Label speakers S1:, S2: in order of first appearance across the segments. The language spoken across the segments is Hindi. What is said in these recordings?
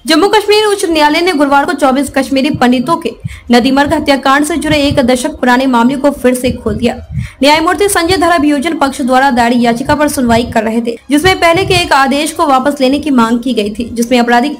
S1: जम्मू कश्मीर उच्च न्यायालय ने गुरुवार को 24 कश्मीरी पंडितों के नदीमर्ग हत्याकांड से जुड़े एक दशक पुराने मामले को फिर से खोल दिया। न्यायमूर्ति संजय धर अभियोजन पक्ष द्वारा दायर याचिका पर सुनवाई कर रहे थे, जिसमें पहले के एक आदेश को वापस लेने की मांग की गई थी, जिसमें आपराधिक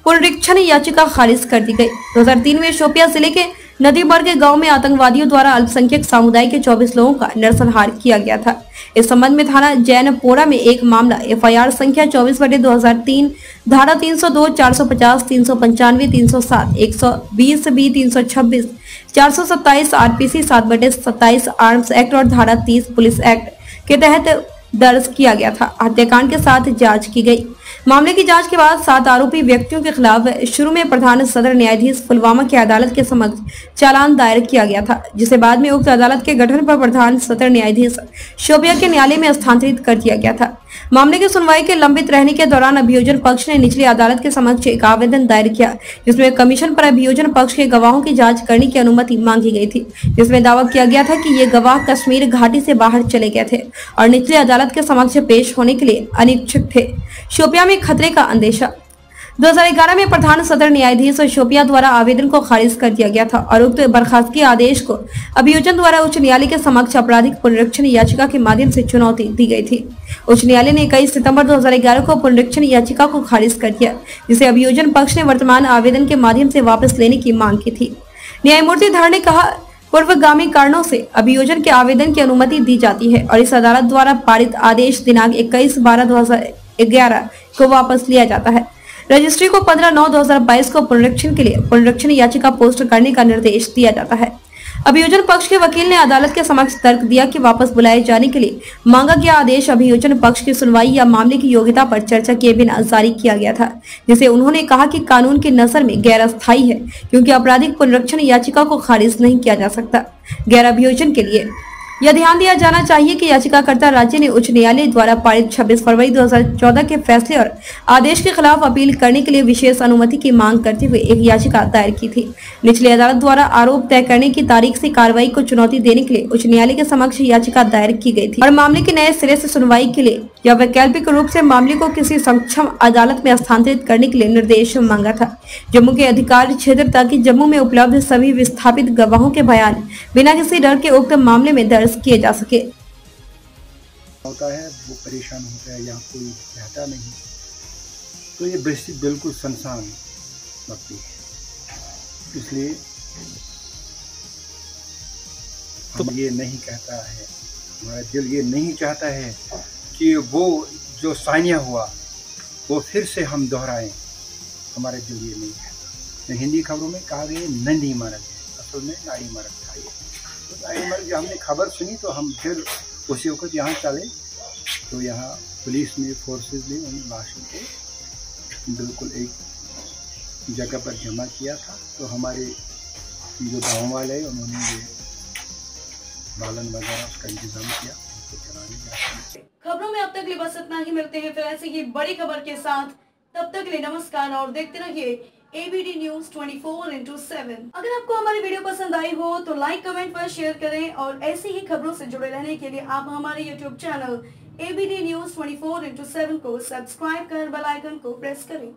S1: पुनरीक्षण याचिका खारिज कर दी गई। 2003 में शोपिया जिले के नदीमर्ग गांव में आतंकवादियों द्वारा अल्पसंख्यक समुदाय के 24 लोगों का नरसंहार किया गया था। इस संबंध में थाना जैनपोरा में एक मामला FIR संख्या 24/2003 धारा 302, 450, 395, 307, 120B, 326, 427 RPC 7/27 आर्म्स एक्ट और धारा 30 पुलिस एक्ट के तहत दर्ज किया गया था। हत्याकांड के साथ जांच की गई। मामले की जांच के बाद 7 आरोपी व्यक्तियों के खिलाफ शुरू में प्रधान सदर न्यायाधीश पुलवामा की अदालत के समक्ष चालान दायर किया गया था, जिसे बाद में उक्त अदालत के गठन पर प्रधान सदर न्यायाधीश शोपिया के न्यायालय में स्थानांतरित कर दिया गया था। मामले की सुनवाई के लंबित रहने के दौरान अभियोजन पक्ष ने निचली अदालत के समक्ष एक आवेदन दायर किया, जिसमें कमीशन पर अभियोजन पक्ष के गवाहों की जांच करने की अनुमति मांगी गई थी, जिसमें दावा किया गया था कि ये गवाह कश्मीर घाटी से बाहर चले गए थे और निचली अदालत के समक्ष पेश होने के लिए अनिच्छुक थे। शोपिया में खतरे का अंदेशा। 2011 में प्रधान सदर न्यायाधीश शोपिया द्वारा आवेदन को खारिज कर दिया गया था और उक्त बर्खास्तगी आदेश को अभियोजन द्वारा उच्च न्यायालय के समक्ष आपराधिक पुनरीक्षण याचिका के माध्यम से चुनौती दी गई थी। उच्च न्यायालय ने 21 सितंबर 2011 को पुनरीक्षण याचिका को खारिज कर दिया, जिसे अभियोजन पक्ष ने वर्तमान आवेदन के माध्यम से वापस लेने की मांग की थी। न्यायमूर्ति धर ने कहा, पूर्वगामी कारणों से अभियोजन के आवेदन की अनुमति दी जाती है और इस अदालत द्वारा पारित आदेश दिनांक 21/12/2011 को वापस लिया जाता है। रजिस्ट्री को 15/9/2022 को पुनरीक्षण के लिए पुनरीक्षण याचिका पोस्ट करने का निर्देश दिया जाता है। अभियोजन पक्ष के वकील ने अदालत के समक्ष तर्क दिया कि वापस बुलाए जाने के लिए मांगा गया आदेश अभियोजन पक्ष की सुनवाई या मामले की योग्यता पर चर्चा किए बिना जारी किया गया था, जिसे उन्होंने कहा कि कानून की नजर में गैर अस्थायी है, क्योंकि आपराधिक पुनरीक्षण याचिका को खारिज नहीं किया जा सकता। गैर अभियोजन के लिए यह ध्यान दिया जाना चाहिए कि याचिकाकर्ता राज्य ने उच्च न्यायालय द्वारा पारित 26 फरवरी 2014 के फैसले और आदेश के खिलाफ अपील करने के लिए विशेष अनुमति की मांग करते हुए एक याचिका दायर की थी। निचली अदालत द्वारा आरोप तय करने की तारीख से कार्रवाई को चुनौती देने के लिए उच्च न्यायालय के समक्ष याचिका दायर की गई थी और मामले की नए सिरे से सुनवाई के लिए या वैकल्पिक रूप से मामले को किसी सक्षम अदालत में स्थानांतरित करने के लिए निर्देश मांगा था। जम्मू के अधिकार क्षेत्र ताकि जम्मू में उपलब्ध सभी विस्थापित गवाहों के बयान बिना किसी डर के उक्त मामले में दर्ज किए जा सके।
S2: होता है वो परेशान होता है, यहाँ कोई रहता नहीं, तो ये बस्ती बिल्कुल सुनसान लगती है। इसलिए हम ये नहीं कहता है, हमारा दिल ये नहीं चाहता है कि वो जो सानिया हुआ वो फिर से हम दोहराएं। हमारे दिल ये नहीं कहता। हिंदी खबरों में कहा गया नंदी मरग है, असल में नाड़ी मरग था ये। तो नाड़ी मरग जब हमने खबर सुनी तो हम फिर उसी वक्त यहाँ चले, तो यहाँ पुलिस ने, फोर्सेस ने उन लाशों को बिल्कुल एक जगह पर जमा किया था। तो हमारे जो गाँव वाले हैं उन्होंने ये बालन वगैरह उसका इंतजाम किया, उनको चलाने का।
S1: खबरों में अब तक के लिए बस इतना ही। मिलते हैं फिर ऐसे ही बड़ी खबर के साथ, तब तक के लिए नमस्कार और देखते रहिए ABD न्यूज 24/7। अगर आपको हमारी वीडियो पसंद आई हो तो लाइक, कमेंट पर शेयर करें और ऐसी ही खबरों से जुड़े रहने के लिए आप हमारे YouTube चैनल ABD न्यूज 24/7 को सब्सक्राइब कर बेल आइकन को प्रेस करें।